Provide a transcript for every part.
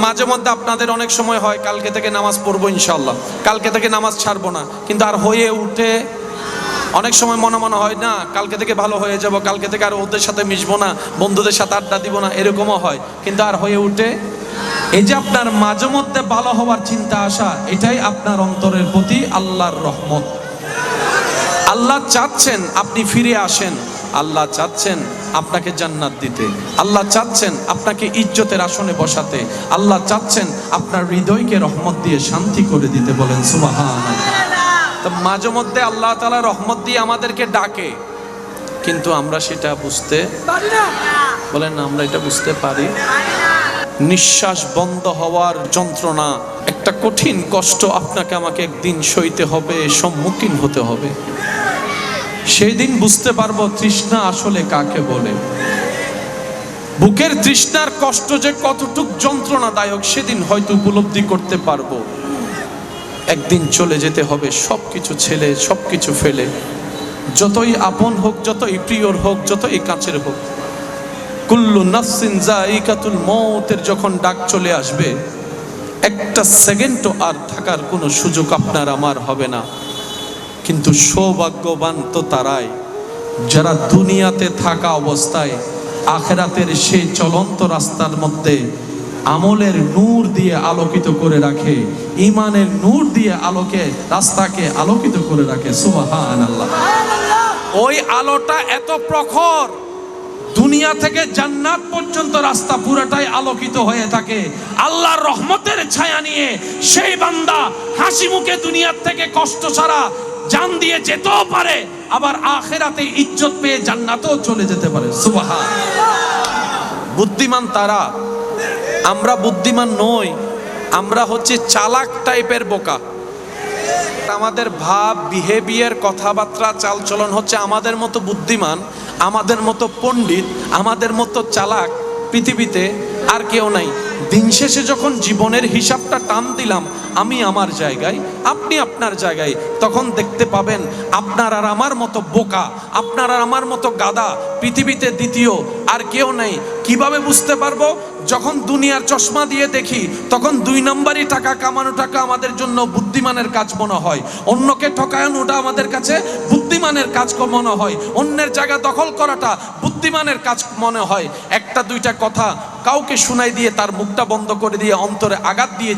মাঝে মধ্যে আপনাদের অনেক সময় হয় কালকে থেকে নামাজ পড়বো ইনশাআল্লাহ, কালকে থেকে নামাজ ছাড়বো না, কিন্তু আর হয়ে উঠে অনেক সময় মনে মনে হয় না কালকে থেকে ভালো হয়ে যাব, কালকে থেকে আর ওদের সাথে মিশবো না, বন্ধুদের সাথে আড্ডা দিব না, এরকমও হয়, কিন্তু আর হয়ে উঠে। এই যে আপনার মাঝে মধ্যে ভালো হওয়ার চিন্তা আসা, এটাই আপনার অন্তরের প্রতি আল্লাহর রহমত। আল্লাহ চাচ্ছেন আপনি ফিরে আসেন, আল্লাহ চাচ্ছেন আপনাকে জান্নাত দিতে, আল্লাহ চাচ্ছেন আপনাকে ইজ্জতের আসনে বসাতে, আল্লাহ চাচ্ছেন আপনার হৃদয়কে রহমত দিয়ে শান্তি করে দিতে। বলেন সুবহানাল্লাহ। তো মাঝে মধ্যে আল্লাহ তাআলা রহমত দিয়ে আমাদেরকে ডাকে, কিন্তু আমরা সেটা বুঝতে পারি না। বলেন না, আমরা এটা বুঝতে পারি। নিঃশ্বাস বন্ধ হওয়ার যন্ত্রণা একটা কঠিন কষ্ট আপনাকে আমাকে একদিন সইতে হবে, সম্মুখীন হতে হবে। সেই দিন বুঝতে পারবো তৃষ্ণা আসলে কাকে বলে। বুকের তৃষ্ণার কষ্ট যে কতটুক যন্ত্রণাদায়ক সেদিন হয়তো উপলব্ধি করতে পারবো। একদিন চলে যেতে হবে সবকিছু ছেড়ে, সবকিছু ফেলে, যতই আপন হোক, যতই প্রিয়র হোক, যতই কাছের হোক। কুল্লু নাফসিন যায়িকাতুল মউতের যখন ডাক চলে আসবে, একটা সেকেন্ডও আর থাকার কোনো সুযোগ আপনার আমার হবে না। কিন্তু সৌভাগ্যবান তো তারাই যারা দুনিয়াতে থাকা অবস্থায় আখিরাতের সেই চলন্ত রাস্তার মধ্যে আমলের নূর দিয়ে আলোকিত করে রাখে, ঈমানের নূর দিয়ে রাস্তাকে আলোকিত করে রাখে। সুবহানাল্লাহ। ওই আলোটা এত প্রখর, দুনিয়া থেকে জান্নাত পর্যন্ত রাস্তা পুরোটাই আলোকিত হয়ে থাকে। আল্লাহর রহমতের ছায়া নিয়ে সেই বান্দা হাসি মুখে দুনিয়ার থেকে কষ্ট ছাড়া জান দিয়ে যেতেও পারে, আবার আখিরাতে ইজ্জত পেয়ে জান্নাতেও চলে যেতে পারে। সুবহানাল্লাহ। বুদ্ধিমান তারা, আমরা বুদ্ধিমান নই, আমরা হচ্ছে চালাক টাইপের বোকা। আমাদের ভাব, বিহেভিয়ার, কথাবার্তা, চালচলন হচ্ছে আমাদের মতো বুদ্ধিমান, আমাদের মতো পণ্ডিত, আমাদের মতো চালাক পৃথিবীতে আর কেউ নাই। দিন শেষে যখন জীবনের হিসাবটা টান দিলাম, আমি আমার জায়গায়, আপনি আপনার জায়গায়, তখন দেখতে পাবেন আপনার আর আমার মতো বোকা, আপনার আর আমার মতো গাধা পৃথিবীতে দ্বিতীয় আর কেউ নেই। কিভাবে বুঝতে পারবো? যখন দুনিয়ার চশমা দিয়ে দেখি, তখন 2 নম্বরই টাকা কামানোটাকে আমাদের জন্য বুদ্ধিমানের কাজ মনে হয়, অন্যকে ঠকানোটা আমাদের কাছে বুদ্ধিমানের কাজ মনে হয়, অন্যের জায়গা দখল করাটা বুদ্ধিমানের কাজ মনে হয়। একটা দুইটা কথা কাউকে শুনাই দিয়ে তার মুখটা বন্ধ করে দিয়ে অন্তরে আঘাত দিয়ে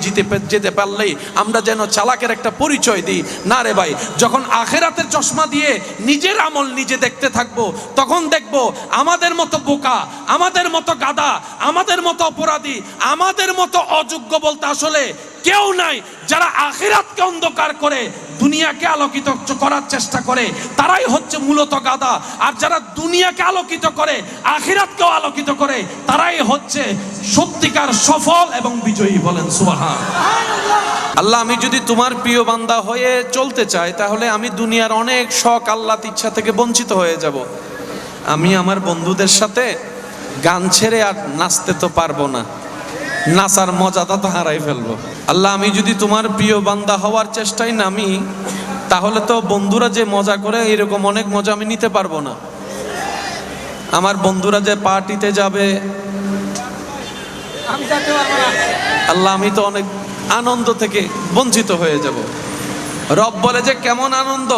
যেতে পারলেই আমরা যেন চালাকের একটা পরিচয় দিই। না রে ভাই, যখন আখিরাতের চশমা দিয়ে নিজের আমল নিজে দেখতে থাকবো, তখন দেখবো আমাদের মতো বোকা, আমাদের মতো গাধা, আমাদের মতো অপরাধী, আমাদের মতো অযোগ্য বলতে আসলে কেউ নাই। যারা আখিরাতকে অন্ধকার করে দুনিয়াকে আলোকিত করার চেষ্টা করে, তারাই হচ্ছে মূলত গাধা। আর যারা দুনিয়াকে আলোকিত করে আখিরাতকেও আলোকিত করে, তারাই হচ্ছে সত্যিকার সফল এবং বিজয়ী। বলেন সুবহানাল্লাহ। আল্লাহ, আমি যদি তোমার প্রিয় বান্দা হয়ে চলতে চাই, তাহলে আমি দুনিয়ার অনেক শখ আহ্লাদ ইচ্ছা থেকে বঞ্চিত হয়ে যাব। আমি আমার বন্ধুদের সাথে গান ছেড়ে আর নাচতে তো পারবো না, নাচার মজাটা তো হারাই ফেলবো। আল্লাহ, আমি যদি তোমার প্রিয় বান্দা হওয়ার চেষ্টায় নামি, তাহলে তো বন্ধুরা যে মজা করে এরকম অনেক মজা আমি নিতে পারবো না। আমার বন্ধুরা যে পার্টিতে যাবে, আল্লাহ, আমি তো অনেক আনন্দ থেকে বঞ্চিত হয়ে যাব। রব বলে যে কেমন আনন্দ?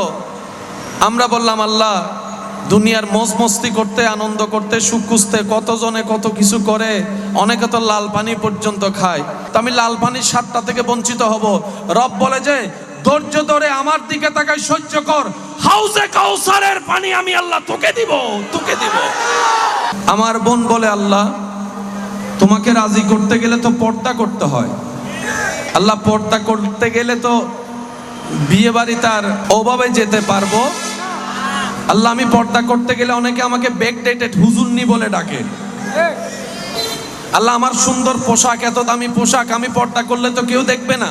আমরা বললাম আল্লাহ, দুনিয়ার মজ মস্তি করতে, আনন্দ করতে, সুখ খুঁজতে কতজনে কত কিছু করে, অনেকে তো লাল পানি পর্যন্ত খায়, তো আমি লাল পানির স্বাদটা থেকে বঞ্চিত হব। রব বলে যে ধৈর্য ধরে আমার দিকে তাকাই, সহ্য কর, হাউজে কাউসারের পানি আমি আল্লাহ তোকে দিব, তোকে দিব। আমার বোন বলে আল্লাহ, তোমাকে রাজি করতে গেলে তো পর্দা করতে হয়। আল্লাহ, পর্দা করতে গেলে তো বিয়ে বাড়ি তার ওভাবে যেতে পারবো? আল্লাহ, আমি পর্দা করতে গেলে অনেকে আমাকে ব্যাকডেটেড হুজুরনি বলে ডাকে। আল্লাহ, আমার সুন্দর পোশাক, এত দামি পোশাক, আমি পর্দা করলে তো কেউ দেখবে না।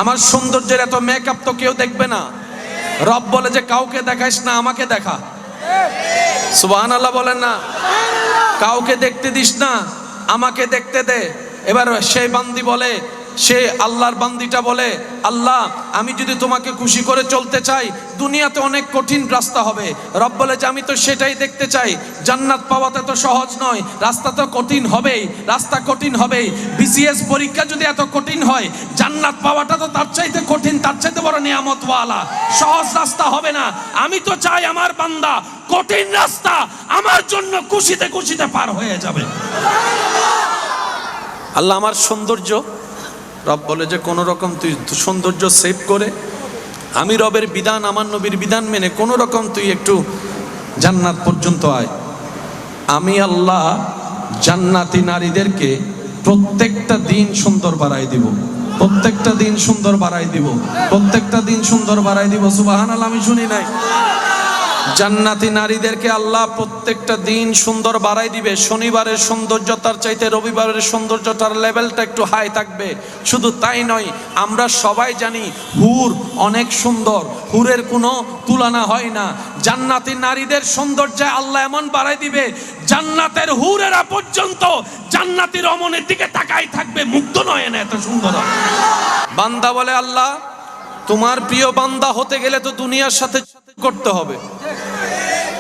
আমার সৌন্দর্যের এত মেকআপ তো কেউ দেখবে না। রব বলে যে কাউকে দেখাইস না, আমাকে দেখা। সুবহানাল্লাহ বলেন না? কাউকে দেখতে দিস না, আমাকে দেখতে দে। এবার সেই বান্দি বলে সে আল্লাহর বান্দিটা বলে, আল্লাহ আমি যদি তোমাকে খুশি করে চলতে চাই দুনিয়াতে অনেক কঠিন রাস্তা হবে। রব বলে যে আমি তো সেটাই দেখতে চাই, জান্নাত পাওয়াতে তো সহজ নয়, রাস্তা তো কঠিন হবেই, রাস্তা কঠিন হবেই। বিসিএস পরীক্ষা যদি এত কঠিন হয়, জান্নাত পাওয়াটা তো তার চাইতে কঠিন, তার চাইতে বড় নিয়ামতওয়ালা, সহজ রাস্তা হবে না। আমি তো চাই আমার বান্দা কঠিন রাস্তা আমার জন্য খুশিতে খুশিতে পার হয়ে যাবে। আল্লাহ আমার সৌন্দর্য, রব বলে যে কোনো রকম তুই সৌন্দর্য সেভ করে আমি রবের বিধান, আমার নবীর বিধান মেনে কোনো রকম তুই একটু জান্নাত পর্যন্ত আয়। আমি আল্লাহ জান্নাতি নারীদেরকে প্রত্যেকটা দিন সুন্দর বাড়াই দিব, প্রত্যেকটা দিন সুন্দর বাড়াই দিব, প্রত্যেকটা দিন সুন্দর বাড়াই দিব। সুবহানাল্লাহ, আমি শুনি নাই? জান্নাতি নারীদেরকে আল্লাহ প্রত্যেকটা দিন সুন্দর বাড়াই দিবে। শনিবারের সৌন্দর্যতার চাইতে রবিবারের সৌন্দর্যতার লেভেলটা একটু হাই থাকবে। শুধু তাই নয়, আমরা সবাই জানি হুর অনেক সুন্দর, হুরের কোনো তুলনা হয় না। জান্নাতি নারীদের সৌন্দর্য আল্লাহ এমন বাড়াই দিবে, জান্নাতের হুরেরা পর্যন্ত জান্নাতি রমণের দিকে তাকাই থাকবে, মুগ্ধ নয় না, এত সুন্দর। বান্দা বলে, আল্লাহ তোমার প্রিয় বান্দা হতে গেলে তো দুনিয়ার সাথে করতে হবে,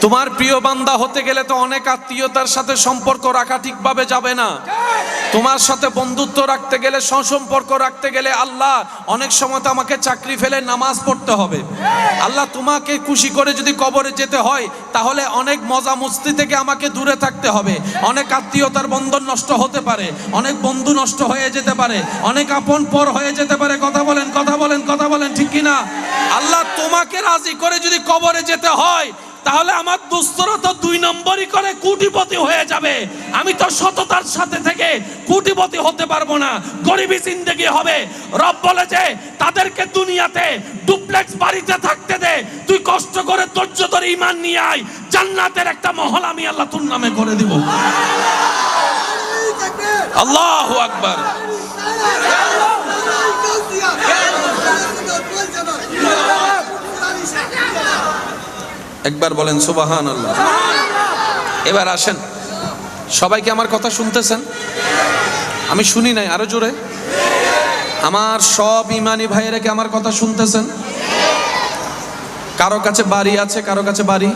তোমার প্রিয় বান্দা হতে গেলে তো অনেক আত্মীয়তার সাথে সম্পর্ক রাখা ঠিকভাবে যাবে না, তোমার সাথে বন্ধুত্ব রাখতে গেলে, সুসম্পর্ক রাখতে গেলে আল্লাহ অনেক সময় তো আমাকে চাকরি ফেলে নামাজ পড়তে হবে। আল্লাহ তোমাকে খুশি করে যদি কবরে যেতে হয় তাহলে অনেক মজা মস্তি থেকে আমাকে দূরে থাকতে হবে, অনেক আত্মীয়তার বন্ধন নষ্ট হতে পারে, অনেক বন্ধু নষ্ট হয়ে যেতে পারে, অনেক আপন পর হয়ে যেতে পারে। কথা বলেন, কথা বলেন, কথা বলেন, ঠিক কিনা? আল্লাহ তোমাকে রাজি করে যদি কবরে যেতে হয় তাহলে আমার দুস্তরা তো 2 নম্বরই করে কোটিপতি হয়ে যাবে। আমি তো সততার সাথে থেকে কোটিপতি হতে পারবো না, গরিবী জিন্দেগি হবে। রব বলে যে তাদেরকে দুনিয়াতে ডুপ্লেক্স বাড়িতে থাকতে দে, তুই কষ্ট করে ধৈর্য ধরে ঈমান নিয়ে আয়, জান্নাতের একটা মহল আমি আল্লাহ তোর নামে করে দিব। আল্লাহু আকবার। একবার বলেন সুবহানাল্লাহ। এবার আসেন, সবাই কি আমার কথা শুনতেছেন? আমি শুনি নাই, আরো জোরে। আমার সব ইমানি ভাইয়েরা কি আমার কথা শুনতেছেন? কারো কাছে বাড়ি আছে, কারো কাছে বাড়ি,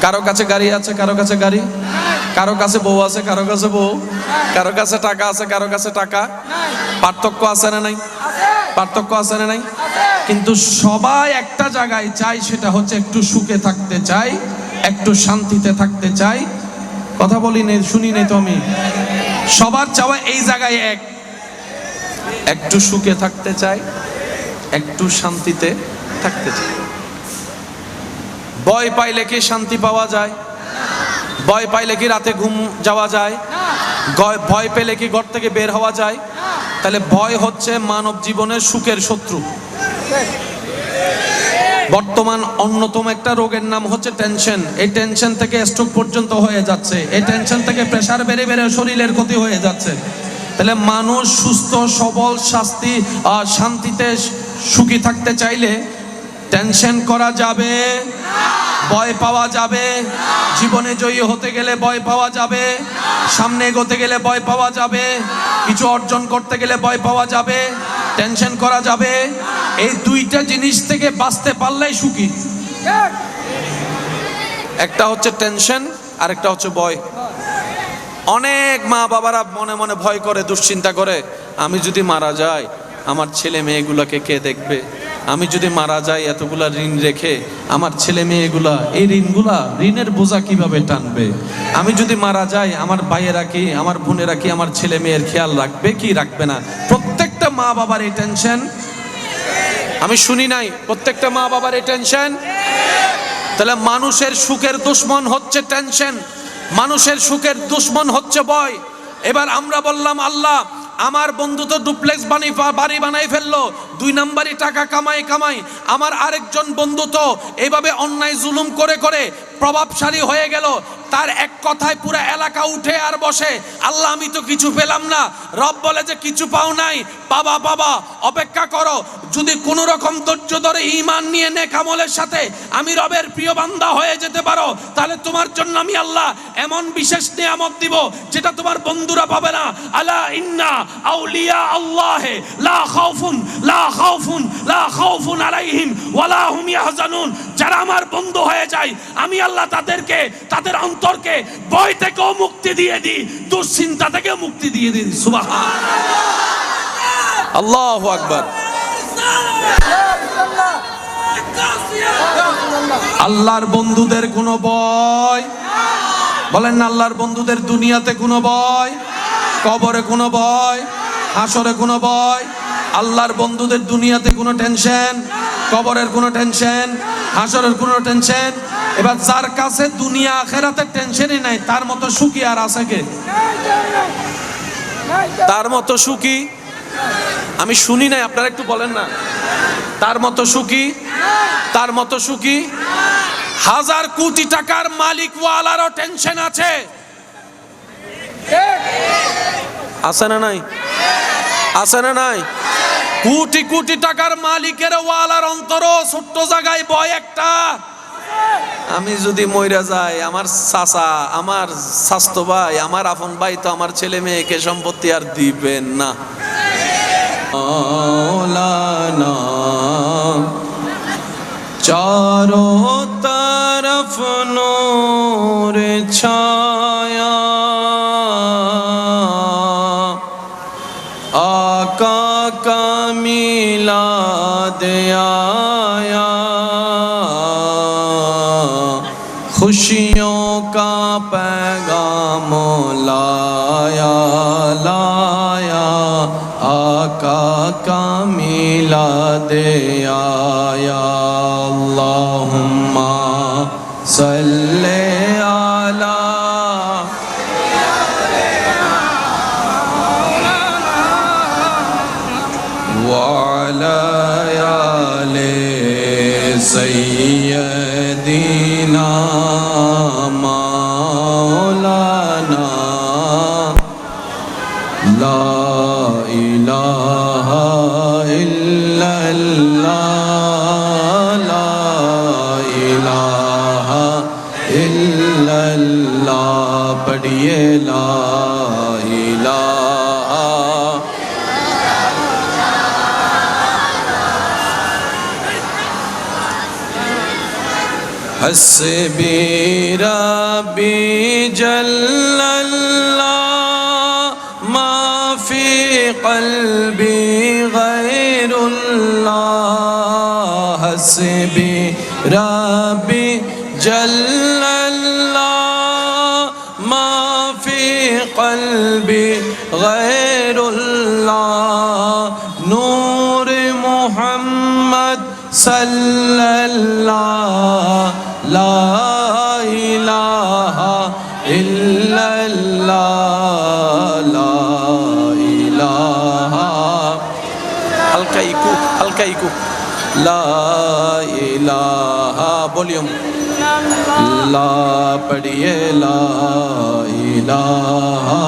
কারো কাছে গাড়ি আছে, কারো কাছে গাড়ি, কারো কাছে বউ আছে, কারো কাছে বউ, কারো কাছে টাকা আছে, কারো কাছে টাকা। পার্থক্য আছে না নাই? পার্থক্য আছে না নাই? কিন্তু সবাই একটা জায়গায় চাই, সেটা হচ্ছে একটু সুখে থাকতে চাই, একটু শান্তিতে থাকতে চাই। কথা বলি নেই, শুনি নেই তো আমি? সবার চাওয়া এই জায়গায় এক, একটু সুখে থাকতে চাই, একটু শান্তিতে থাকতে চাই। ভয় পাইলে কি শান্তি পাওয়া যায়? ভয় পাইলে কি রাতে ঘুম যাওয়া যায়? ভয় পেলে কি ঘর থেকে বের হওয়া যায়? তাহলে ভয় হচ্ছে মানব জীবনের সুখের শত্রু। বর্তমান অন্যতম একটা রোগের নাম হচ্ছে টেনশন। এই টেনশন থেকে স্ট্রোক পর্যন্ত হয়ে যাচ্ছে, এই টেনশন থেকে প্রেসার বেড়ে বেড়ে শরীরের ক্ষতি হয়ে যাচ্ছে। তাহলে মানুষ সুস্থ সবল শান্তিতে সুখী থাকতে চাইলে টেনশন করা যাবে, ভয় পাওয়া যাবে, জীবনে জয়ী হতে গেলে ভয় পাওয়া যাবে, সামনে এগোতে গেলে ভয় পাওয়া যাবে, কিছু অর্জন করতে গেলে ভয় পাওয়া যাবে, টেনশন করা যাবে। এই দুইটা জিনিস থেকে বাঁচতে পারলেই সুখী। একটা হচ্ছে টেনশন আর একটা হচ্ছে ভয়। অনেক মা বাবারা মনে মনে ভয় করে, দুশ্চিন্তা করে, আমি যদি মারা যাই আমার ছেলে মেয়েগুলোকে কে দেখবে? আমি যদি মারা যাই এতগুলা ঋণ রেখে আমার ছেলে মেয়েগুলা এই ঋণের বোঝা কিভাবে টানবে? আমি যদি মারা যাই আমার ভাইয়েরা কি, আমার বোনেরা কি আমার ছেলে মেয়ের খেয়াল রাখবে কি রাখবে না? প্রত্যেকটা মা বাবার এই টেনশন। আমি শুনি নাই? প্রত্যেকটা মা বাবার এই টেনশন। তাহলে মানুষের সুখের দুশ্মন হচ্ছে টেনশন, মানুষের সুখের দুশ্মন হচ্ছে ভয়। এবার আমরা বললাম, আল্লাহ আমার বন্ধু তো ডুপ্লেক্স বাড়ি বানাই ফেললো, 2 নাম্বারই টাকা কামাই। আমার আরেকজন বন্ধু তো এইভাবে অন্যায় জুলুম করে করে প্রভাবশালী হয়ে গেল, তার এক কথায় পুরো এলাকা উঠে আর বসে, আল্লাহ আমি তো কিছু পেলাম না। রব বলে যে কিছু পাও নাই, পাবা, অপেক্ষা করো। যদি কোনো রকম ধৈর্য ধরে ঈমান নিয়ে নেক আমলের সাথে আমি রবের প্রিয় বান্দা হয়ে যেতে পারো, তাহলে তোমার জন্য আমি আল্লাহ এমন বিশেষ নিয়ামত দিব যেটা তোমার বন্ধুরা পাবে না। আলা ইন্না আউলিয়া আল্লাহ লা খাউফুন আলাইহিম ওয়ালা হুম ইয়াহজানুন। যারা আমার বন্ধু হয়ে যায় আমি আল্লাহ তাদেরকে, তাদের অন্তরকে ভয় থেকেও মুক্তি দিয়ে দিই, দুশ্চিন্তা থেকেও মুক্তি দিয়ে দিই। সুবহানাল্লাহ, আল্লাহু আকবার। আল্লাহর বন্ধুদের কোনো ভয়, বলেন না আল্লাহর বন্ধুদের দুনিয়াতে কোনো ভয়, কবরে কোনো ভয়, হাসরে কোনো ভয়। আল্লাহর বন্ধুদের দুনিয়াতে কোনো টেনশন, কবরের কোনো টেনশন, হাসরের কোনো টেনশন। এবার যার কাছে দুনিয়া আখিরাতের টেনশনই নাই, তার মতো সুখী আর আছে কে? তার মতো সুখী আমি শুনি নাই, আপনারা একটু বলেন না। তার মতো সুখী, তার মতো সুখী। 1000 কোটি টাকার মালিক ওয়ালারও টেনশন আছে, আছে না নাই? আছে না নাই? কোটি কোটি টাকার মালিকের ওয়ালার অন্তরও ছোট্ট জায়গায় ভয় একটা, আমি যদি মইরা যাই আমার চাচা, আমার স্বাস্থ্য ভাই, আমার আপন ভাই তো আমার ছেলে মেয়েকে সম্পত্তি আর দিবেন না। মাওলানা चारों तरफ नूर छाया, आका का मिलाद आया, खुशियों का पैगाम लाया, आका का मिलाद आया। अल्लाहुम्मा सल्ले अला व अला आले सय्यदिना मौलाना ला इलाहा इल्लल्लाह, पढ़िए ला इलाहा। हस्बी रब्बी जल्लल्लाह मा फी क़ल्बी गैरुल्लाह। हस्बी रब्बी जल्लल्लाह मा फी क़ल्बी गैरुल्लाह। नूर मुहम्मद सल्लल्लाह ला इलाहा इल्लल्लाह, ला इलाहा। हल्का इकू ला इलाहा, वॉल्यूम ला, पढ़िए ला इलाहा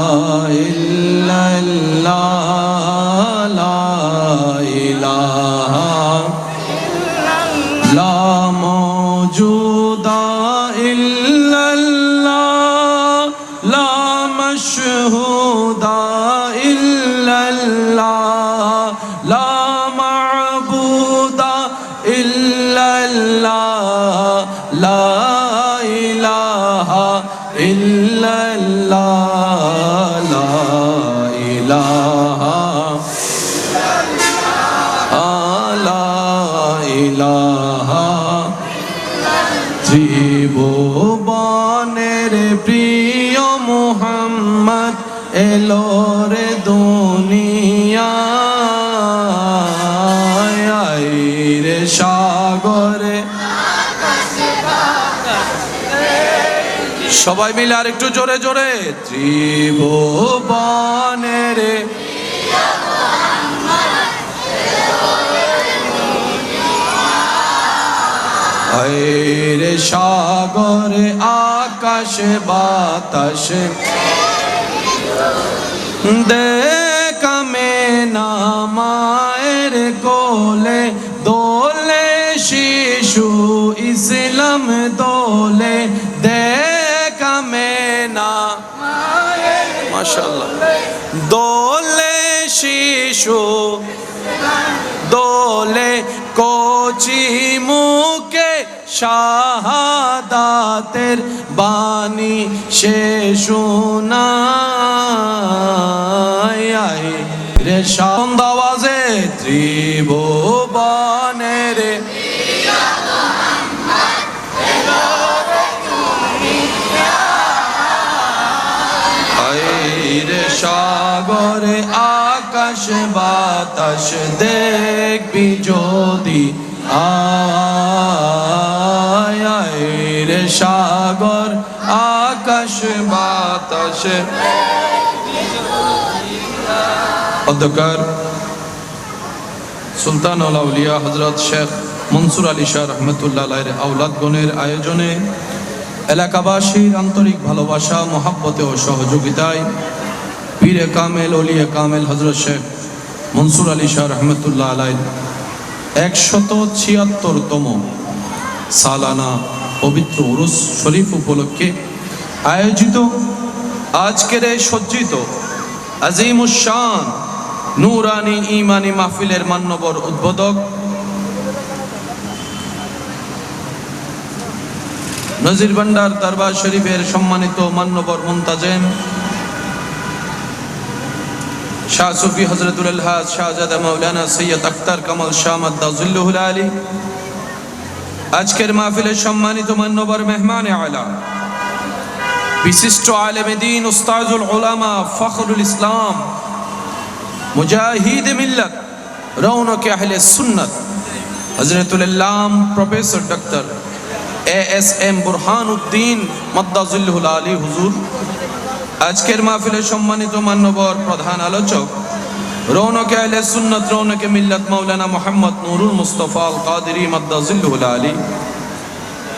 इल्लल्लाह, ला इलाहा। ला मौजूदा इल्लल्लाह, ला मशहूदा इल्लल्लाह, ला मअबूदा इल्लल्लाह, ला इलाहा इल्लल्लाह, ला इलाहा, ला इलाहा। ত্রিভুবনের প্রিয় মুহাম্মদ এলো রে দুনিয়ায়, আইরে সাগরে। সবাই মিলে আর একটু জোরে জোরে। ত্রিভুবনের রে সাগরে আকাশ বাতাস দেখামে না মায়ের কোলে দোলে শিশু ইসলাম দোলে দেখামে না মাশাআল্লাহ দোলে শিশু দোলে কোচি মুখে শাহাদাতের বাণী সে শোনায় রে শান্ত আওয়াজে ত্রিভুবনের রে সাগরে আকাশ বাতাস দেখবি যদি আয় রে সাগর আকাশ বাতাস অধ্যকার সুলতানুল আউলিয়া হযরত শেখ মনসুর আলী শাহ রহমতুল্লাহ আলাইহির আওলাদগণের আয়োজনে এলাকাবাসীর আন্তরিক ভালোবাসা মহাব্বতে ও সহযোগিতায় পীরে কামেল ওলিয়ে কামেল হযরত শেখ মনসুর আলী শাহ রহমতুল্লাহ আলাইহির 176তম সালানা পবিত্র উরুস শরীফ উপলক্ষে আয়োজিত আজকের এই সজ্জিত আজিমুশ শান নূরানী ঈমানী মাহফিলের মান্যবর উদ্বোধক নজির ভান্ডার দরবার শরীফের সম্মানিত মান্যবর মুনতাজেম শাহ সুফি হযরতুল আলহাজ শাহজাদা মাওলানা সৈয়দ আখতার কামাল শাহ মাদ্দাযিল্লুহুল আলী, আজকের মাহফিলের সম্মানিত মান্যবর মেহমান আলা বিশিষ্ট আলেমে দ্বীন উস্তাজুল উলামা ফখরুল ইসলাম মুজাহিদ মিল্লাত রৌনক আহলে সুন্নাত হযরতুল আল্লাম প্রফেসর ডক্টর ASM বুরহানুদ্দিন মাদ্দাযিল্লুহুল আলী হুজুর, আজকের মাহফিলের সম্মানিত মান্যবর প্রধান আলোচক রৌনক আহলে সুন্নাত রৌনক মিল্লাত মাওলানা মুহাম্মদ নুরুল মুস্তাফা আল কাদেরী মাদ্দাযিল্লুহুল আলী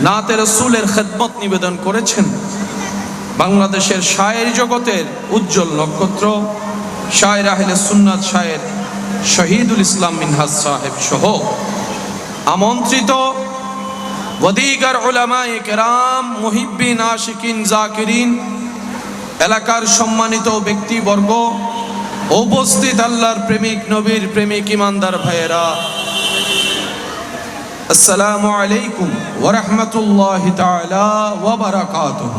নাতে রাসূলের খেদমত নিবেদন করেছেন। বাংলাদেশের শায়ের জগতের উজ্জ্বল নক্ষত্র শায়ের আহলে সুন্নাত শায়ের শহীদুল ইসলাম মিনহাজ সাহেব সহ আমন্ত্রিত ওয়াদিগার উলামায়ে কেরাম, মুহিব্বিন, আশিকিন, জাকিরিন, এলাকার সম্মানিত ব্যক্তিবর্গ, উপস্থিত আল্লাহর প্রেমিক নবীর প্রেমিক ইমানদার ভাইয়েরা, আসসালামু আলাইকুম ওয়া রাহমাতুল্লাহি তাআলা ওয়া বারাকাতুহু।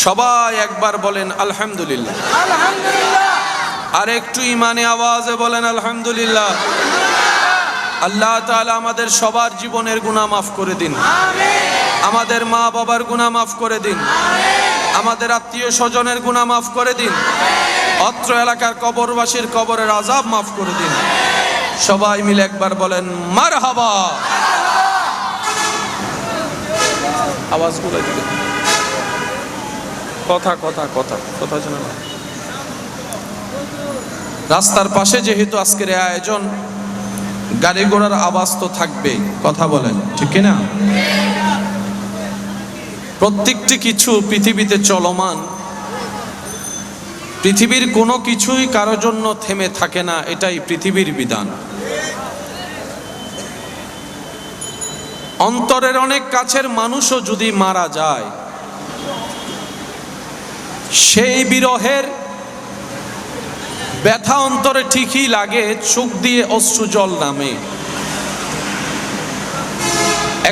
সবাই একবার বলেন আলহামদুলিল্লাহ। আর একটু ইমানে আওয়াজে বলেন আলহামদুলিল্লাহ। আল্লাহ তাআলা আমাদের সবার জীবনের গুনাহ মাফ করে দিন, আমাদের মা বাবার গুনাহ মাফ করে দিন, আমাদের আত্মীয় স্বজনের গুনাহ মাফ করে দিন, অত্র এলাকার কবরবাসীর কবরের আযাব মাফ করে দিন। সবাই মিলে একবার বলেন মারহাবা। আওয়াজ করে দিবেন, কথা কথা কথা কথা জানা না। রাস্তার পাশে যেহেতু আজকের এই আয়োজন, গাড়ি ঘোড়ার আওয়াজ তো থাকবেই, কথা বলেন ঠিক কিনা? প্রত্যেকটি কিছু পৃথিবীতে চলমান, পৃথিবীর কোনো কিছুই কারোর জন্য থেমে থাকে না, এটাই পৃথিবীর বিধান। অন্তরের অনেক কাছের মানুষও যদি মারা যায়, সেই বিরহের ব্যথা অন্তরে ঠিকই লাগে, চোখ দিয়ে অশ্রু জল নামে।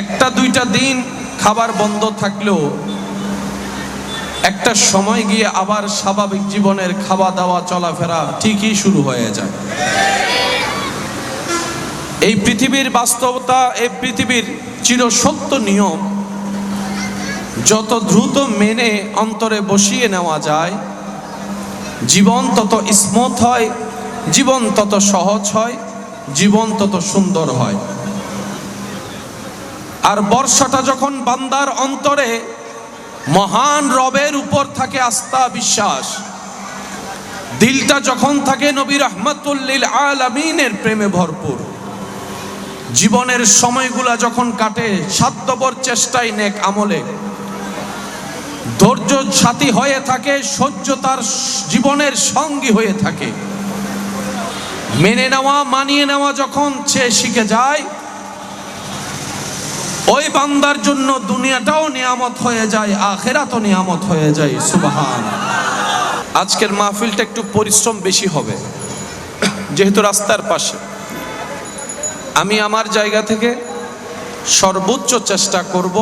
একটা দুইটা দিন খাবার বন্ধ থাকলেও একটা সময় গিয়ে আবার স্বাভাবিক জীবনের খাওয়া দাওয়া চলাফেরা ঠিকই শুরু হয়ে যায়। এই পৃথিবীর বাস্তবতা, এই পৃথিবীর চিরসত্য নিয়ম যত দ্রুত মেনে অন্তরে বসিয়ে নেওয়া যায়, জীবন তত স্মুথ হয়, জীবন তত সহজ হয়, জীবন তত সুন্দর হয়। আর বর্ষাটা যখন বান্দার অন্তরে মহান রবের উপর থাকে আস্থা বিশ্বাস, দিলটা যখন থাকে নবী রাহমাতুল লিল আলামিনের প্রেমে ভরপুর, জীবনের সময়গুলা যখন কাটে স্বার্থপর চেষ্টায় নেক আমলে, ধৈর্য সাথী হয়ে থাকে, সহ্য তার জীবনের সঙ্গী হয়ে থাকে, মেনে নেওয়া মানিয়ে নেওয়া যখন সে শিখে যায়, ওই বান্দার জন্য দুনিয়াটাও নিয়ামত হয়ে যায়, আখিরাতও নিয়ামত হয়ে যায়। সুবহানাল্লাহ। আজকের মাহফিলটা একটু পরিশ্রম বেশি হবে, যেহেতু রাস্তার পাশে। আমি আমার জায়গা থেকে সর্বোচ্চ চেষ্টা করব,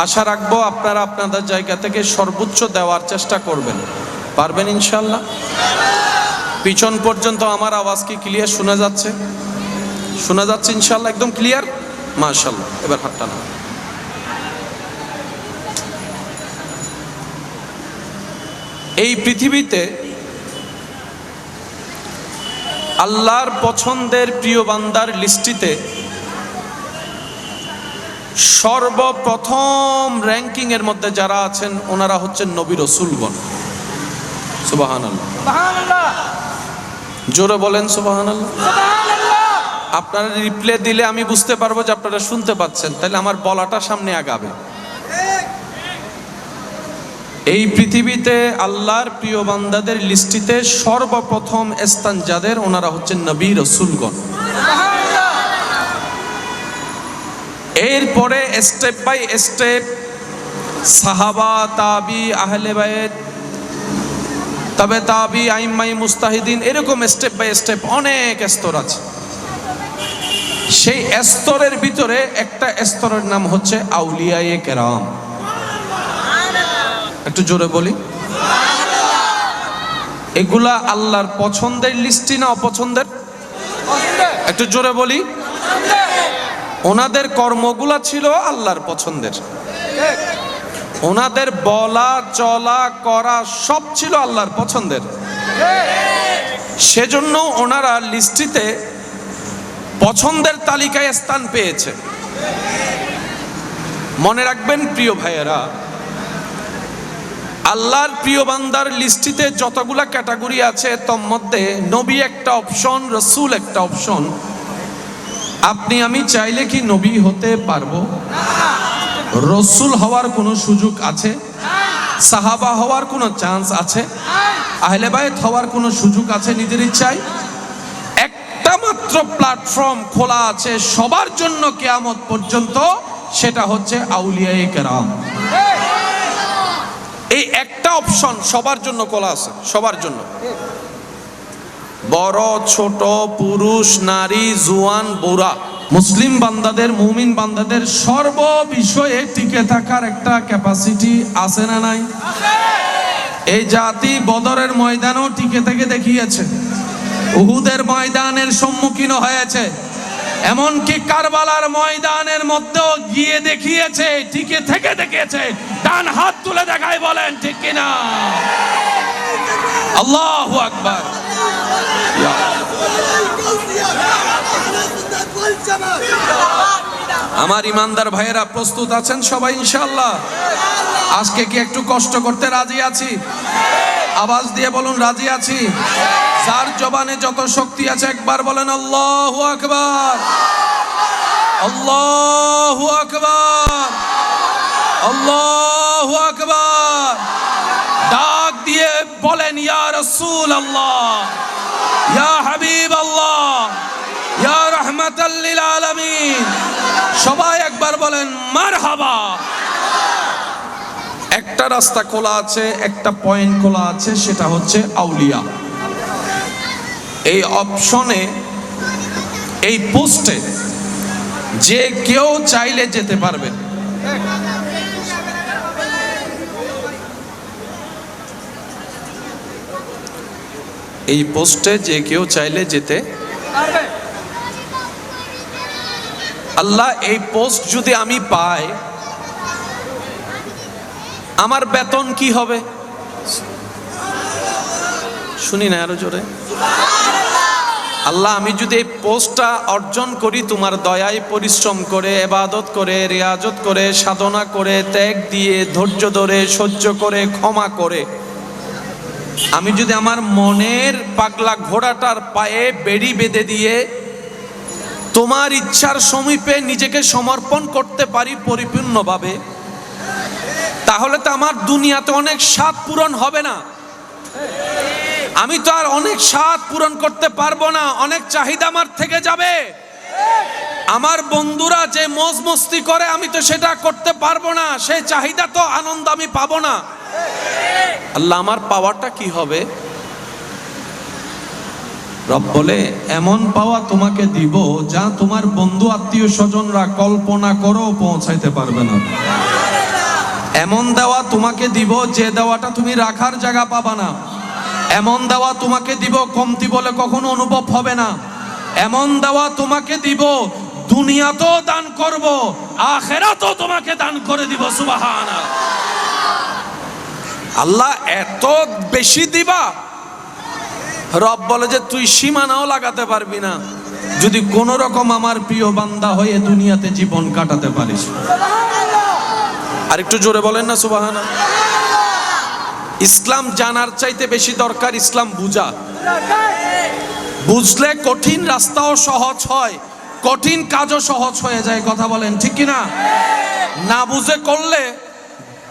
আশা রাখবো আপনারা আপনাদের জায়গা থেকে সর্বোচ্চ দেওয়ার চেষ্টা করবেন। পারবেন ইনশাল্লাহ? পিছন পর্যন্ত আমার আওয়াজ কি ক্লিয়ার শোনা যাচ্ছে? শোনা যাচ্ছে ইনশাল্লাহ? একদম ক্লিয়ার? মাশাআল্লাহ। এবার হাতটা না। এই পৃথিবীতে আল্লাহর পছন্দের প্রিয় বান্দার লিস্টিতে সর্বপ্রথম র্যাঙ্কিং এর মধ্যে যারা আছেন ওনারা হচ্ছেন নবী রাসূলগণ। সুবহানাল্লাহ। সুবহানাল্লাহ। জোরে বলেন সুবহানাল্লাহ। সুবহানাল্লাহ। আপনারা রিপ্লে দিলে আমি বুঝতে পারবো যে আপনারা শুনতে পাচ্ছেন, তাহলে আমার বলাটা সামনে আগাবে। এই পৃথিবীতে আল্লাহর প্রিয় বান্দাদের লিস্টিতে সর্বপ্রথম স্থান যাদের, ওনারা হচ্ছেন নবী রাসূলগণ। এরপরে স্টেপ বাই স্টেপ সাহাবা, তাবি, আহলে বায়ত, তবে তাবি, আইম্মাই, মুস্তাহিদিন, এরকম স্টেপ বাই স্টেপ অনেক স্তর আছে। সেই স্তরের ভিতরে একটা স্তরের নাম হচ্ছে আউলিয়ায়ে কেরাম। একটু জোরে বলি। এগুলা আল্লাহর পছন্দের লিস্টি না অপছন্দের? একটু জোরে বলি। ওনাদের কর্মগুলা ছিল আল্লাহর পছন্দের, ওনাদের বলা চলা করা সব ছিল আল্লাহর পছন্দের। সেজন্য ওনারা লিস্টিতে পছন্দের তালিকায় স্থান পেয়েছে। মনে রাখবেন প্রিয় ভাইয়েরা, আল্লাহর প্রিয় বান্দার লিস্টিতে যতগুলা ক্যাটাগরি আছে তার মধ্যে নবী একটা অপশন, রাসূল একটা অপশন। আপনি আমি চাইলে কি নবী হতে পারবো? রাসূল হওয়ার কোনো সুযোগ আছে? সাহাবা হওয়ার কোনো চান্স আছে? আহলে বায়ত হওয়ার কোনো সুযোগ আছে নিজের ইচ্ছায়? একটা মাত্র প্ল্যাটফর্ম খোলা আছে সবার জন্য কিয়ামত পর্যন্ত, সেটা হচ্ছে আউলিয়ায়ে কেরাম। এই একটা অপশন সবার জন্য খোলা আছে, সবার জন্য। বড় ছোট, পুরুষ নারী, জওয়ান বুড়া, মুসলিম বান্দাদের, মুমিন বান্দাদের সর্ব বিষয়ে টিকে থাকার একটা ক্যাপাসিটি আছে না নাই? এই জাতি বদরের ময়দানেও টিকে থেকে দেখিয়েছে, উহুদের ময়দানের সম্মুখীন হয়েছে, এমনকি কারবালার ময়দানের মধ্যেও গিয়ে দেখিয়েছে, টিকে থেকে দেখিয়েছে। ডান হাত তুলে দেখাই, বলেন ঠিক কিনা? আল্লাহু আকবার। আমার ইমানদার ভাইয়েরা প্রস্তুত আছেন সবাই ইনশাআল্লাহ? আজকে কি একটু কষ্ট করতে রাজি আছি? আওয়াজ দিয়ে বলুন রাজি আছি। যার জবানে যত শক্তি আছে একবার বলেন আল্লাহু আকবার, আল্লাহু আকবার, আল্লাহু আকবার। ডাক দিয়ে বলেন ইয়া রাসূলুল্লাহ, ইয়া হাবিবাল্লাহ, ইয়া রাহমাতাল লিল আলামিন। সবাই একবার বলেন মারহাবা। একটা রাস্তা খোলা আছে, একটা পয়েন্ট খোলা আছে, সেটা হচ্ছে আউলিয়া। এই অপশনে, এই পোস্টে যে কেউ চাইলে যেতে পারবে। এই পোস্টে যে কেউ চাইলে যেতে পারবে। আল্লাহ, এই পোস্ট যদি আমি পাই আমার বেতন কি হবে? শুনি না আরো জোরে। আল্লাহ, আমি যদি এই পোস্টটা অর্জন করি তোমার দয়ায়, পরিশ্রম করে, ইবাদত করে, রিয়াজত করে, সাধনা করে, ত্যাগ দিয়ে, ধৈর্য ধরে, সহ্য করে, ক্ষমা করে, আমি যদি আমার মনের পাগলা ঘোড়াটার পায়ে বেড়ি বেঁধে দিয়ে তোমার ইচ্ছার সমীপে নিজেকে সমর্পণ করতে পারি পরিপূর্ণভাবে, তাহলে তো আমার দুনিয়াতে অনেক স্বাদ পূরণ হবে না। আমি তো আর অনেক স্বাদ পূরণ করতে পারবো না, অনেক চাহিদা আমার থেকে যাবে। আমার বন্ধুরা যে মজ মস্তি করে আমি তো সেটা করতে পারবো না, সেই চাহিদা তো আনন্দ আমি পাবো না। আল্লাহ আমার পাওয়াটা কি হবে? রব বলে এমন পাওয়া তোমাকে দিব যা তোমার বন্ধু আত্মীয় স্বজনরা কল্পনা করেও পৌঁছাইতে পারবে না। এমন দেওয়া তোমাকে দিব যে দেওয়াটা তুমি রাখার জায়গা পাবা না। এমন দেওয়া তোমাকে দিব কমতি বলে কখনো অনুভব হবে না। এমন দেওয়া তোমাকে দিব দুনিয়াতেও দান করব, আখিরাতেও তোমাকে দান করে দিব। সুবহানাল্লাহ। আল্লাহ এত বেশি দিবা। রব বলে যে তুই সীমানাও লাগাতে পারবি না যদি কোন রকম আমার প্রিয় বান্দা হয়ে দুনিয়াতে জীবন কাটাতে পারিস। আর একটু জোরে বলেন না সুবহানাল্লাহ। ইসলাম জানার চাইতে বেশি দরকার ইসলাম বুঝা। বুঝলে কঠিন রাস্তাও সহজ হয়, কঠিন কাজও সহজ হয়ে যায়। কথা বলেন ঠিক কিনা? না বুঝে করলে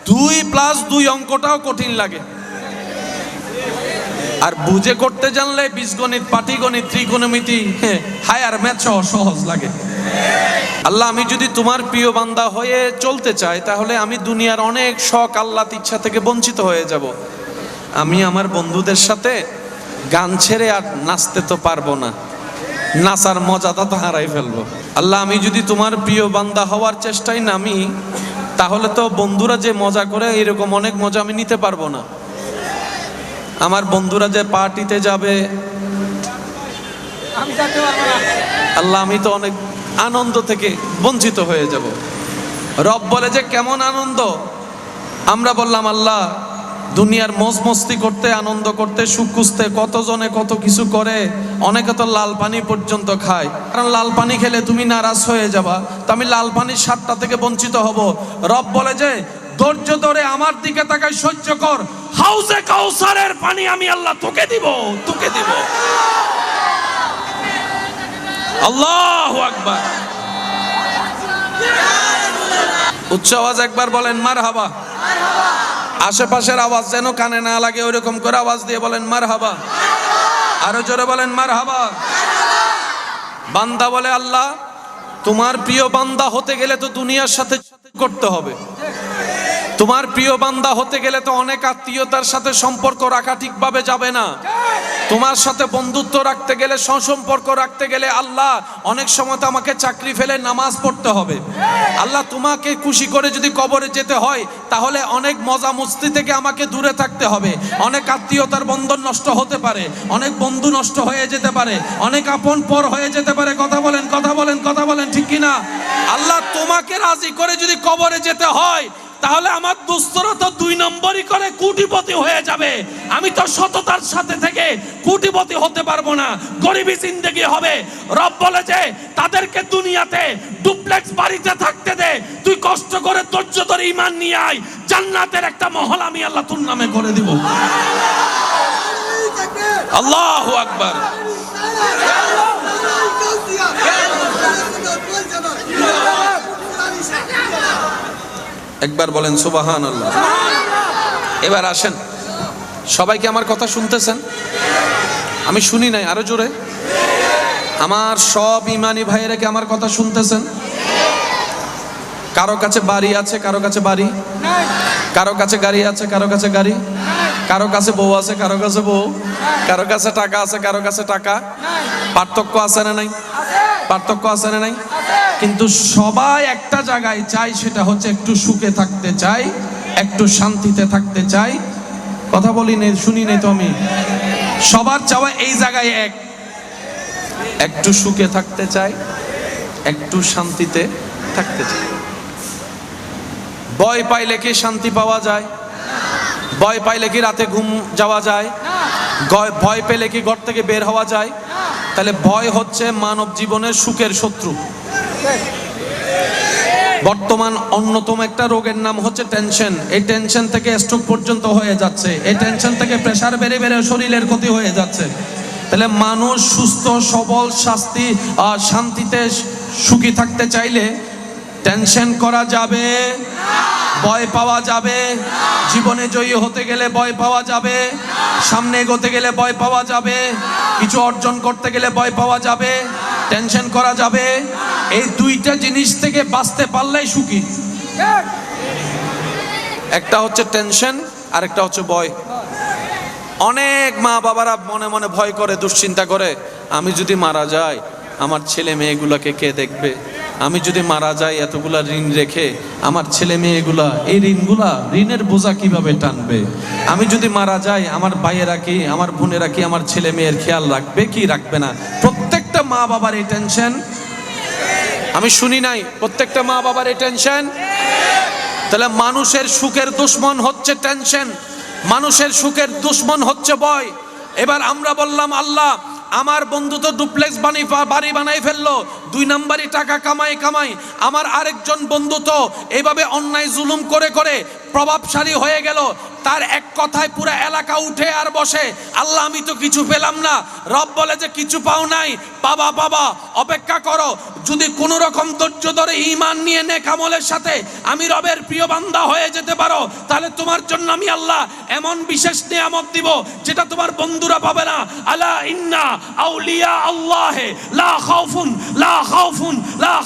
2+2 অঙ্কটাও কঠিন লাগে, আর বুঝে করতে জানলে বীজগণিত, পাটিগণিত, ত্রিকোণমিতি, হায়ার ম্যাথ সহজ লাগে। আল্লাহ আমি যদি তোমার প্রিয় বান্দা হয়ে চলতে চাই তাহলে আমি দুনিয়ার অনেক শখ আল্লাহ ইচ্ছা থেকে বঞ্চিত হয়ে যাব। আমি আমার বন্ধুদের সাথে গান ছেড়ে আর নাচতে তো পারবো না, নাচার মজাটা তো হারাই ফেলবো। আল্লাহ আমি যদি তোমার প্রিয় বান্দা হওয়ার চেষ্টায় নামি তাহলে তো বন্ধুরা যে মজা করে এরকম অনেক মজা আমি নিতে পারবো না। আমার বন্ধুরা যে পার্টিতে যাবে আল্লাহ আমি তো অনেক আনন্দ থেকে বঞ্চিত হয়ে যাব। রব বলে যে কেমন আনন্দ? আমরা বললাম আল্লাহ দুনিয়ার মজ মস্তি করতে, আনন্দ করতে, সুখ খুঁজতে কতজনে কত কিছু করে, অনেকে তো লাল পানি পর্যন্ত খায়। কারণ লাল পানি খেলে তুমি নারাজ হয়ে যাবা, তো আমি লাল পানির স্বাদটা থেকে বঞ্চিত হব। রব বলে যে ধৈর্য ধরে আমার দিকে তাকাই, সহ্য কর, হাউজে কাউসারের পানি আমি আল্লাহ তোকে দিব, তোকে দিব। আল্লাহু আকবার। উচ্চ আওয়াজ একবার বলেন মারহাবা। আশেপাশের আওয়াজ যেন কানে না লাগে ওইরকম করে আওয়াজ দিয়ে বলেন মারহাবা। আরো জোরে বলেন মারহাবা। বান্দা বলে আল্লাহ তোমার প্রিয় বান্দা হতে গেলে তো দুনিয়ার সাথে করতে হবে। তোমার প্রিয় বান্দা হতে গেলে তো অনেক আত্মীয়তার সাথে সম্পর্ক রাখা ঠিকভাবে যাবে না। তোমার সাথে বন্ধুত্ব রাখতে গেলে, সুসম্পর্ক রাখতে গেলে আল্লাহ অনেক সময় তো আমাকে চাকরি ফেলে নামাজ পড়তে হবে। আল্লাহ তোমাকে খুশি করে যদি কবরে যেতে হয় তাহলে অনেক মজা মস্তি থেকে আমাকে দূরে থাকতে হবে। অনেক আত্মীয়তার বন্ধন নষ্ট হতে পারে, অনেক বন্ধু নষ্ট হয়ে যেতে পারে, অনেক আপন পর হয়ে যেতে পারে। কথা বলেন, কথা বলেন, কথা বলেন ঠিক কিনা? আল্লাহ তোমাকে রাজি করে যদি কবরে যেতে হয় তাহলে আমার দুস্তরা তো 2 নম্বরই করে কোটিপতি হয়ে যাবে। আমি তো সততার সাথে থেকে কোটিপতি হতে পারবো না, গরিবী জিন্দেগি হবে। রব বলে যে তাদেরকে দুনিয়াতে ডুপ্লেক্স বাড়িতে থাকতে দে, তুই কষ্ট করে ধৈর্য ধরে ঈমান নিয়ে আয়, জান্নাতের একটা মহল আমি আল্লাহ তোর নামে করে দিব। আল্লাহু আকবার। একবার বলেন সুবহানাল্লাহ। এবার আসেন, সবাইকে আমার কথা শুনতেছেন? আমি শুনি নাই, আরো জোরে। আমার সব ইমানি ভাইয়েরা কি আমার কথা শুনতেছেন? কারো কাছে বাড়ি আছে, কারো কাছে বাড়ি, কারো কাছে গাড়ি আছে, কারো কাছে গাড়ি, কারো কাছে বউ আছে, কারো কাছে বউ, কারো কাছে টাকা আছে, কারো কাছে টাকা। পার্থক্য আছে না নাই? পার্থক্য আছে না নাই? কিন্তু সবাই একটা জায়গায় চাই, সেটা হচ্ছে একটু সুখে থাকতে চাই, একটু শান্তিতে থাকতে চাই। কথা বলি নেই, শুনি নেই তো আমি? সবার চাওয়া এই জায়গায় একটু সুখে থাকতে চাই, একটু শান্তিতে থাকতে চাই। ভয় পাইলে কি শান্তি পাওয়া যায়? ভয় পাইলে কি রাতে ঘুম যাওয়া যায়? ভয় পেলে কি ঘর থেকে বের হওয়া যায়? তাহলে ভয় হচ্ছে মানব জীবনের সুখের শত্রু। বর্তমান অন্যতম একটা রোগের নাম হচ্ছে টেনশন। এই টেনশন থেকে স্ট্রোক পর্যন্ত হয়ে যাচ্ছে, এই টেনশন থেকে প্রেসার বেড়ে বেড়ে শরীরের ক্ষতি হয়ে যাচ্ছে। তাহলে মানুষ সুস্থ সবল শান্তিতে সুখী থাকতে চাইলে টেনশন করা যাবে, ভয় পাওয়া যাবে, জীবনে জয়ী হতে গেলে ভয় পাওয়া যাবে, সামনে এগোতে গেলে ভয় পাওয়া যাবে, কিছু অর্জন করতে গেলে ভয় পাওয়া যাবে, টেনশন করা যাবে। এই দুইটা জিনিস থেকে বাঁচতে পারলেই সুখী। একটা হচ্ছে টেনশন আর একটা হচ্ছে ভয়। অনেক মা বাবারা মনে মনে ভয় করে, দুশ্চিন্তা করে, আমি যদি মারা যাই আমার ছেলে মেয়েগুলাকে কে দেখবে, আমি যদি মারা যাই এতগুলা ঋণ রেখে আমার ছেলে মেয়েগুলা এই ঋণের বোঝা কিভাবে টানবে, আমি যদি মারা যাই আমার ভাইয়েরা কি, আমার বোনেরা কি আমার ছেলে মেয়ের খেয়াল রাখবে কি রাখবে না। প্রত্যেকটা মা বাবার এই টেনশন, আমি শুনি নাই প্রত্যেকটা মা বাবার এই টেনশন। তাহলে মানুষের সুখের দুশ্মন হচ্ছে টেনশন, মানুষের সুখের দুশ্মন হচ্ছে ভয়। এবার আমরা বললাম আল্লাহ আমার বন্ধু তো ডুপ্লেক্স বাড়ি বানাই ফেললো, 2 নাম্বারই টাকা কামাই, আমার আরেকজন বন্ধু তো এইভাবে অন্যায় জুলুম করে করে প্রভাবশালী হয়ে গেল, তার এক কথায় পুরো এলাকা উঠে আর বসে, আল্লাহ আমি তো কিছু পেলাম না। রব বলে যে কিছু পাও নাই, পাবা, অপেক্ষা করো। যদি কোনো রকম ধৈর্য ধরে ঈমান নিয়ে নেক আমলের সাথে আমি রবের প্রিয় বান্দা হয়ে যেতে পারো, তাহলে তোমার জন্য আমি আল্লাহ এমন বিশেষ নিয়ামত দিব যেটা তোমার বন্ধুরা পাবে না। আলা ইন্না আউলিয়া আল্লাহে লা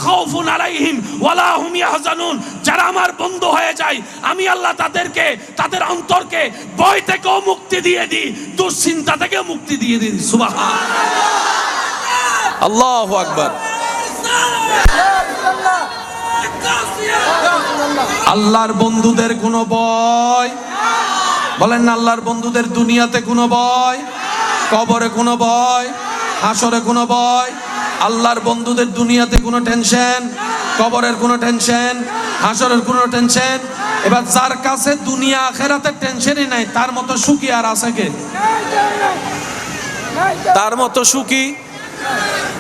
খাউফুন আলাইহিম ওয়ালা হুম ইয়াহজানুন। যারা আমার বন্ধু হয়ে যায় আমি আল্লাহ তাদেরকে, তাদের অন্তরকে ভয় থেকেও মুক্তি দিয়ে দিই, দুশ্চিন্তা থেকেও মুক্তি দিয়ে দিই। সুবহানাল্লাহ, আল্লাহু আকবার। আল্লাহর বন্ধুদের কোনো ভয়, বলেন না আল্লাহর বন্ধুদের দুনিয়াতে কোনো ভয়, কবরে কোনো ভয়, হাসরে কোনো ভয়। আল্লাহর বন্ধুদের দুনিয়াতে কোনো টেনশন, কবরের কোনো টেনশন, হাসরের কোনো টেনশন। এবার যার কাছে দুনিয়া আখিরাতের টেনশনই নাই তার মতো সুখী আর আছে কে? তার মতো সুখী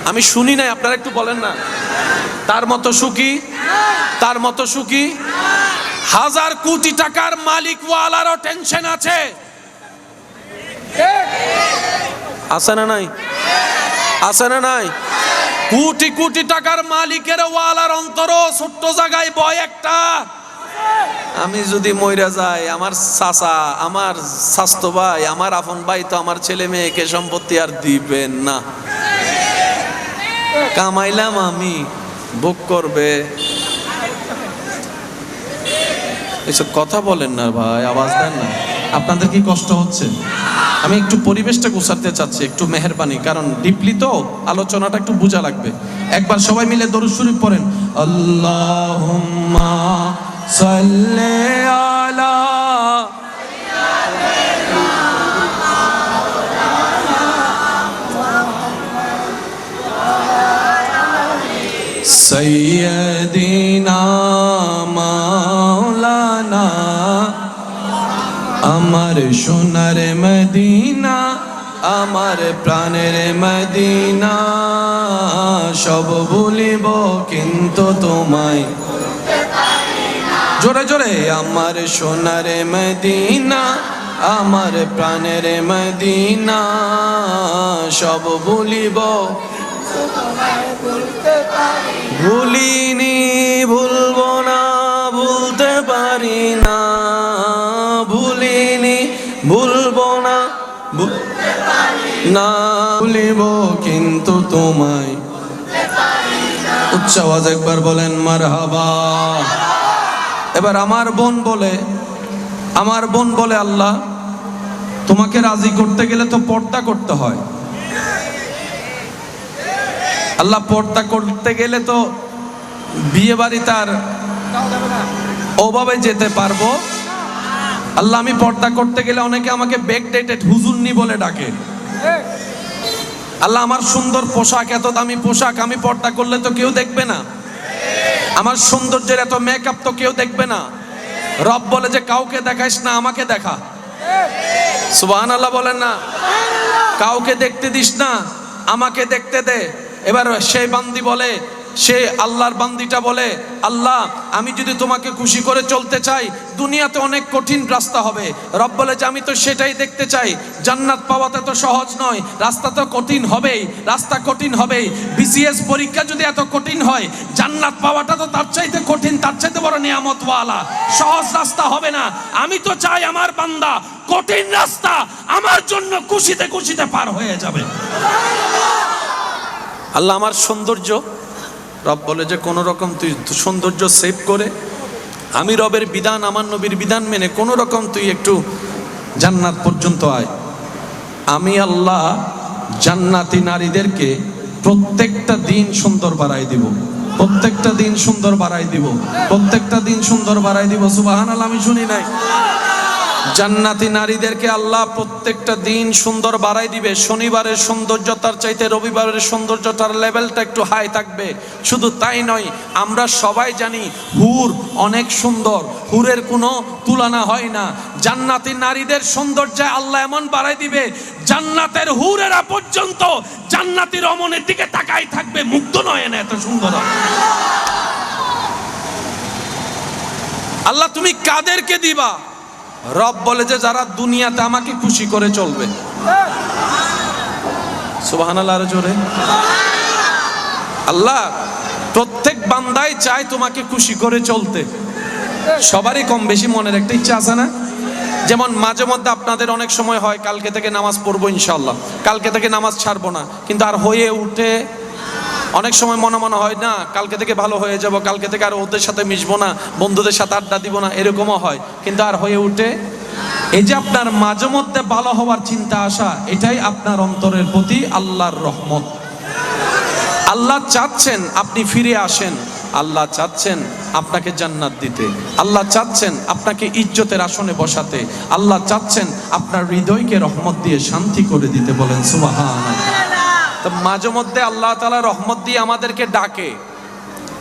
আমি শুনি নাই, আপনারা একটু বলেন না। তার মতো সুখী, তার মতো সুখী। 1000 কোটি টাকার মালিক ওয়ালারও টেনশন আছে, আছে না নাই? আছে না নাই? কোটি কোটি টাকার মালিকের ওয়ালার অন্তরও ছোট্ট জায়গায় ভয় একটা, আমি যদি মইরা যাই আমার চাচা, আমার স্বাস্থ্য ভাই, আমার আপন ভাই তো আমার ছেলে মেয়েকে সম্পত্তি আর দিবেন না, কামাইলাম আমি, ভোগ করবে। এসব কথা বলেন না ভাই, আওয়াজ দেন না। আপনাদের কি কষ্ট হচ্ছে? আমি একটু পরিবেশটা গোছাতে চাচ্ছি, একটু মেহেরবানি, কারণ ডিপলি তো আলোচনাটা একটু বোঝা লাগবে। একবার সবাই মিলে দরুদ শরীফ পড়েন, আল্লাহুম্মা সাল্লি আলা সাইয়্যিদিনা মাওলানা, আমার সোনার মদিনা, আমার প্রাণের মদিনা, সব ভুলিব কিন্তু তোমায়, জোরে জোরে, আমার সোনার মদিনা, আমার প্রাণের মদিনা, সব ভুলিব, ভুলিনি ভুলবো না, ভুলতে পারি না, ভুলিনি ভুলবো না, না ভুলিব কিন্তু তোমায়। উচ্চ আওয়াজ একবার বলেন মারহাবা। এবার আমার বোন বলে আল্লাহ তোমাকে রাজি করতে গেলে তো পর্দা করতে হয়। আল্লাহ পর্দা করতে গেলে তো বিয়ে বাড়ি তার ওভাবে যেতে পারবো। আল্লাহ আমি পর্দা করতে গেলে অনেকে আমাকে ব্যাকডেটেড হুজুরনি বলে ডাকে। আল্লাহ আমার সুন্দর পোশাক, এত দামি পোশাক, আমি পর্দা করলে তো কেউ দেখবে না। আমার সৌন্দর্যের এত মেকআপ তো কেউ দেখবে না। রব বলে যে কাউকে দেখাইস না, আমাকে দেখা। সুবহানাল্লাহ বলেন না। কাউকে দেখতে দিস না, আমাকে দেখতে দে। এবার সেই বান্দি বলে সে আল্লাহর বান্দিটা বলে, আল্লাহ আমি যদি তোমাকে খুশি করে চলতে চাই দুনিয়াতে অনেক কঠিন রাস্তা হবে। রব বলে যে আমি তো সেটাই দেখতে চাই, জান্নাত পাওয়াতে তো সহজ নয়, রাস্তা তো কঠিন হবেই, রাস্তা কঠিন হবেই। বিসিএস পরীক্ষা যদি এত কঠিন হয়, জান্নাত পাওয়াটা তো তার চাইতে কঠিন, তার চাইতে বড় নিয়ামতওয়ালা, সহজ রাস্তা হবে না। আমি তো চাই আমার বান্দা কঠিন রাস্তা আমার জন্য খুশিতে খুশিতে পার হয়ে যাবে। আল্লাহ আমার সৌন্দর্য, রব বলে যে কোনো রকম তুই সৌন্দর্য সেভ করে আমি রবের বিধান, আমার নবীর বিধান মেনে কোনো রকম তুই একটু জান্নাত পর্যন্ত আয়। আমি আল্লাহ জান্নাতি নারীদেরকে প্রত্যেকটা দিন সুন্দর বাড়াই দিব, প্রত্যেকটা দিন সুন্দর বাড়াই দিব, প্রত্যেকটা দিন সুন্দর বাড়াই দিব। সুবহানাল্লাহ, আমি শুনি নাই? জান্নাতি নারীদেরকে আল্লাহ প্রত্যেকটা দিন সুন্দর বাড়াই দিবে। শনিবারের সৌন্দর্যতার চাইতে রবিবারের সৌন্দর্যতার লেভেলটা একটু হাই থাকবে। শুধু তাই নয়, আমরা সবাই জানি হুর অনেক সুন্দর, হুরের কোনো তুলনা হয় না। জান্নাতি নারীদের সৌন্দর্য আল্লাহ এমন বাড়াই দিবে, জান্নাতের হুরেরা পর্যন্ত জান্নাতি রমণের দিকে তাকাই থাকবে, মুগ্ধ নয় না, এত সুন্দর। আল্লাহ তুমি কাদেরকে দিবা? রব বলে যে যারা দুনিয়াতে আমাকে খুশি করে চলবে। সুবহানাল্লাহ, আরো জোরে। আল্লাহ প্রত্যেক বান্দাই চায় তোমাকে খুশি করে চলতে। সবারই কম বেশি মনের একটা ইচ্ছা আছে না? যেমন মাঝে মধ্যে আপনাদের অনেক সময় হয় কালকে থেকে নামাজ পড়বো ইনশাআল্লাহ, কালকে থেকে নামাজ ছাড়বো না, কিন্তু আর হয়ে উঠে অনেক সময় মনে হয় না কালকে থেকে ভালো হয়ে যাব, কালকে থেকে আর ওদের সাথে মিশবো না, বন্ধুদের সাথে আড্ডা দিব না, এরকমও হয়, কিন্তু আর হয়ে উঠে। এই যে আপনার মাঝে মধ্যে ভালো হওয়ার চিন্তা আসা, এটাই আপনার অন্তরের প্রতি আল্লাহর রহমত। আল্লাহ চাচ্ছেন আপনি ফিরে আসেন, আল্লাহ চাচ্ছেন আপনাকে জান্নাত দিতে, আল্লাহ চাচ্ছেন আপনাকে ইজ্জতের আসনে বসাতে, আল্লাহ চাচ্ছেন আপনার হৃদয়কে রহমত দিয়ে শান্তি করে দিতে। বলেন সুবহানাল্লাহ। তো মাঝে মধ্যে আল্লাহ তাআলা রহমত দিয়ে আমাদেরকে ডাকে,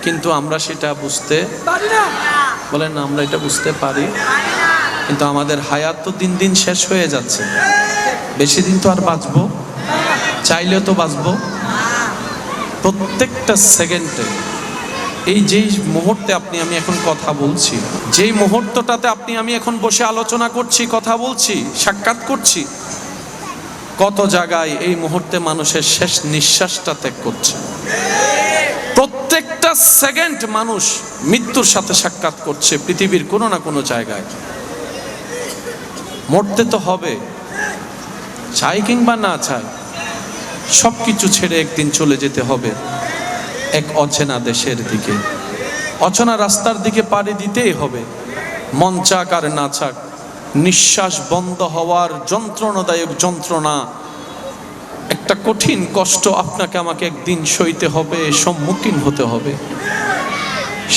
কিন্তু আমরা সেটা বুঝতে পারি না। বলেন না, আমরা এটা বুঝতে পারি, কিন্তু আমাদের হায়াত তো দিন দিন শেষ হয়ে যাচ্ছে, বেশি দিন তো আর বাঁচবো, চাইলেও তো বাঁচবো। প্রত্যেকটা সেকেন্ডে এই যেই মুহূর্তে আমি এখন কথা বলছি, যেই মুহূর্তটাতে আমি এখন বসে আলোচনা করছি, কথা বলছি, সাক্ষাৎ করছি, কত জায়গায় এই মুহূর্তে মানুষের শেষ নিঃশ্বাসটা ত্যাগ করছে। প্রত্যেকটা সেকেন্ড মানুষ মৃত্যুর সাথে সাক্ষাৎ করছে পৃথিবীর কোনো না কোনো জায়গায়। মরতে তো হবে, চাই কিংবা না চাই, সবকিছু ছেড়ে একদিন চলে যেতে হবে এক অচেনা দেশের দিকে, অচেনা রাস্তার দিকে পাড়ি দিতেই হবে। মন চাক আর না চাক, নিঃশ্বাস বন্ধ হওয়ার যন্ত্রণাদায়ক যন্ত্রণা, একটা কঠিন কষ্ট আপনাকে আমাকে একদিন সইতে হবে, সম্মুখীন হতে হবে।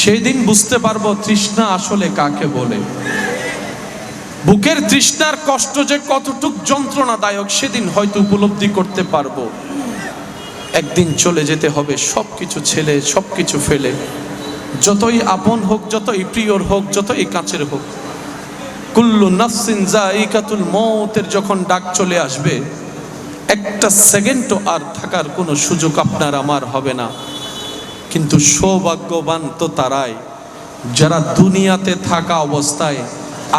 সেই দিন বুঝতে পারবো তৃষ্ণা আসলে কাকে বলে, বুকের তৃষ্ণার কষ্ট যে কতটুক যন্ত্রণাদায়ক সেদিন হয়তো উপলব্ধি করতে পারবো। একদিন চলে যেতে হবে সবকিছু ছেড়ে, সবকিছু ফেলে, যতই আপন হোক, যতই প্রিয়র হোক, যতই কাছের হোক। কুল্লু নাফসিন যায়িকাতুল মউতের যখন ডাক চলে আসবে, একটা সেকেন্ডও আর থাকার কোনো সুযোগ আপনার আমার হবে না। কিন্তু সৌভাগ্যবান তো তারাই যারা দুনিয়াতে থাকা অবস্থায়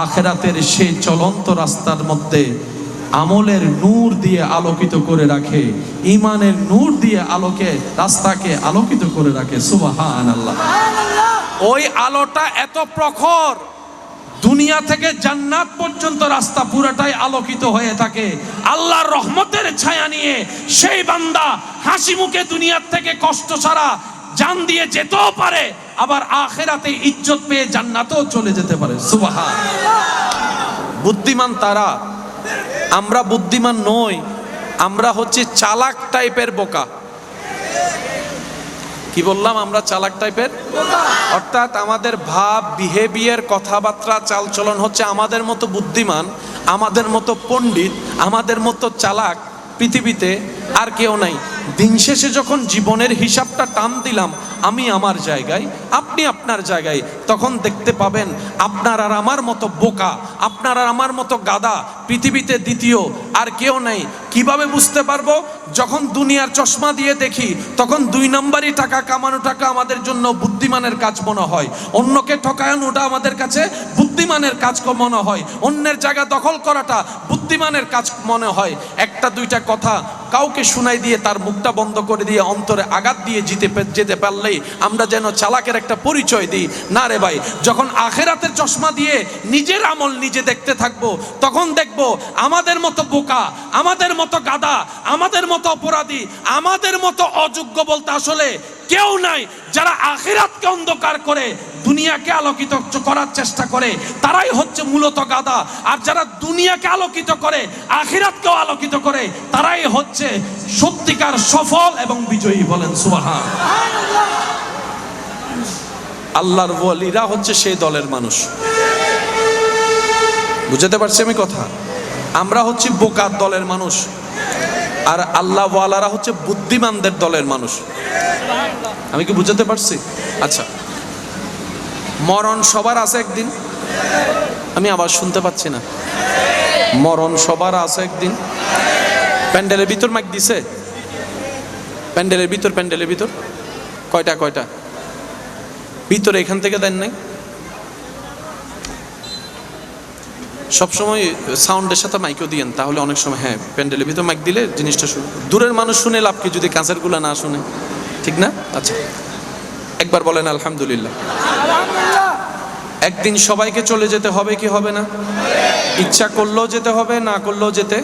আখিরাতের সেই চলন্ত রাস্তার মধ্যে আমলের নূর দিয়ে আলোকিত করে রাখে, ঈমানের নূর দিয়ে রাস্তাকে আলোকিত করে রাখে। সুবহানাল্লাহ। ওই আলোটা এত প্রখর, দুনিয়া থেকে জান্নাত পর্যন্ত রাস্তা পুরোটাই আলোকিত হয়ে থাকে। আল্লাহর রহমতের ছায়া নিয়ে সেই বান্দা হাসি মুখে দুনিয়ার থেকে কষ্ট ছাড়া জান দিয়ে যেতেও পারে, আবার আখিরাতে ইজ্জত পেয়ে জান্নাতেও চলে যেতে পারে। সুবহানাল্লাহ। বুদ্ধিমান তারা, আমরা বুদ্ধিমান নই, আমরা হচ্ছে চালাক টাইপের বোকা। কি বললাম? আমরা চালাক টাইপের, অর্থাৎ আমাদের ভাব, বিহেভিয়ার, কথাবার্তা, চালচলন হচ্ছে আমাদের মতো বুদ্ধিমান, আমাদের মতো পণ্ডিত, আমাদের মতো চালাক পৃথিবীতে আর কেউ নাই। দিন শেষে যখন জীবনের হিসাবটা টান দিলাম, আমি আমার জায়গায়, আপনি আপনার জায়গায়, তখন দেখতে পাবেন আপনার আর আমার মতো বোকা, আপনার আর আমার মতো গাদা পৃথিবীতে দ্বিতীয় আর কেউ নেই। কিভাবে বুঝতে পারবো? যখন দুনিয়ার চশমা দিয়ে দেখি, তখন 2 নম্বরই টাকা কামানোটাকে আমাদের জন্য বুদ্ধিমানের কাজ মনে হয়, অন্যকে ঠকানোটা আমাদের কাছে বুদ্ধিমানের কাজ মনে হয়, অন্যের জায়গা দখল করাটা বুদ্ধিমানের কাজ মনে হয়। একটা দুইটা কথা কাউকে শুনাই দিয়ে তার মুখটা বন্ধ করে দিয়ে অন্তরে আঘাত দিয়ে যেতে পারলেই আমরা যেন চালাকের একটা পরিচয় দিই। না রে ভাই, যখন আখেরাতের চশমা দিয়ে নিজের আমল নিজে দেখতে থাকবো, তখন দেখবো আমাদের মতো বোকা, আমাদের মতো গাদা, আমাদের মতো অপরাধী, আমাদের মতো অযোগ্য বলতে আসলে কেউ নাই। যারা আখিরাতকে অন্ধকার করে দুনিয়াকে আলোকিত করার চেষ্টা করে তারাই হচ্ছে মূলত গাদা, আর যারা দুনিয়াকে আলোকিত করে আখিরাতকেও আলোকিত করে তারাই হচ্ছে সত্যিকার সফল এবং বিজয়ী। বলেন সুবহানাল্লাহ। আল্লাহর ওয়ালিরা হচ্ছে সেই দলের মানুষ। বুঝতে পারছি আমি কথা? আমরা হচ্ছে বোকার দলের মানুষ, আর আল্লাহ ওয়ালারা হচ্ছে বুদ্ধিমানদের দলের মানুষ। আমি কি বুঝতে পারছি? আচ্ছা, মরণ সবার আছে একদিন। আমি আবার শুনতে পাচ্ছি না। মরণ সবার আছে একদিন। প্যান্ডেলের ভিতর মাইক দিছে? প্যান্ডেলের ভিতর কয়টা ভিতরে এখান থেকে দেন নাই? সবসময় সাউন্ডের সাথে মাইকও দিয়েন, তাহলে অনেক সময় হ্যাঁ প্যান্ডেলের ভিতর মাইক দিলে জিনিসটা শুনে, দূরের মানুষ শুনে লাভ কি যদি কাছেরগুলো না শুনে, ঠিক না? আচ্ছা, একবার বলেন আলহামদুলিল্লাহ। একদিন সবাইকে চলে যেতে হবে কি হবে না? ইচ্ছা করলেও যেতে হবে, না করলেও যেতে